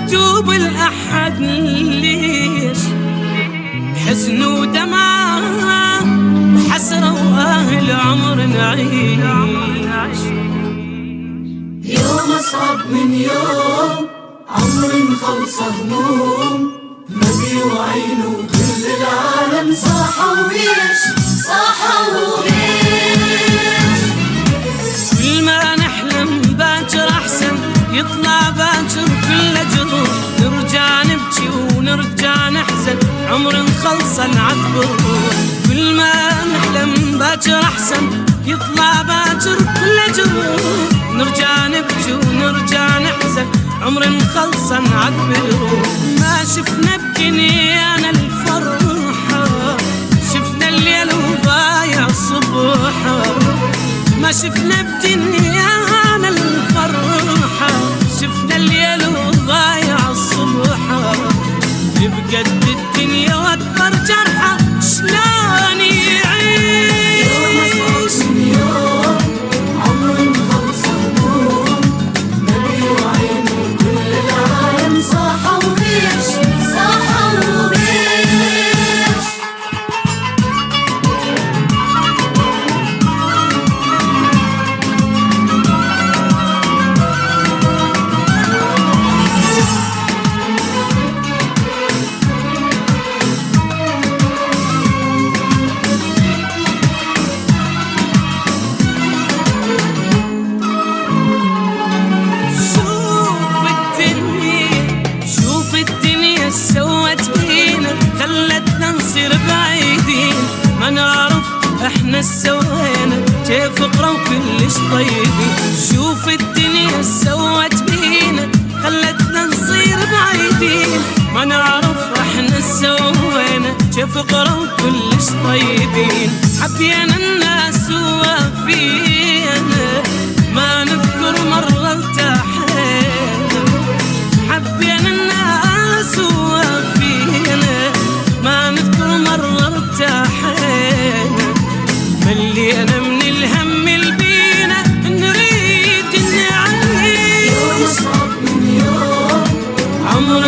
مكتوب الأحد ليش حزن ودمعة وحسرة وأهل عمر نعيش. يوم أصعب من يوم عمر خلص هموم ما بيوعينه كل العالم صاحوا وبيش صاحوا وبيش. كل ما نحلم باكر أحسن يطلع باكر كل جروح، نرجع نبكي ونرجع نحزن عمر خلص العتب. كل ما نحلم باكر أحسن يطلع باكر كل جروح، نرجع نبكي ونرجع نحزن عمر خلص العتب. ما شفنا بدنيانا الفرحة، شفنا الليل وضايع الصبح. ما شفنا بدنيانا الفرحة، شفنا الليل وضايع الصبح. بجد الدنيا واكبر جرحة شلون يعيش. يوم أصعب من يوم عمر خلص هموم ما بيوعينه كل العالم صاحوا وبيش صاحوا وبيش. سوت بينا خلتنا نصير بعيدين، ما نعرف احنا سوينا كيف قروا كلش طيبين. شوف الدنيا سوت بينا خلتنا نصير بعيدين، ما نعرف احنا سوينا كيف قروا كلش طيبين. حبينا الناس وفينا ما نذكر مرة ارتاحينا، حبينا الناس وفينا ما نذكر مرة ارتاحينا. ملينا من الهم البينا نريد نعيش. يوم أصعب من يوم عمر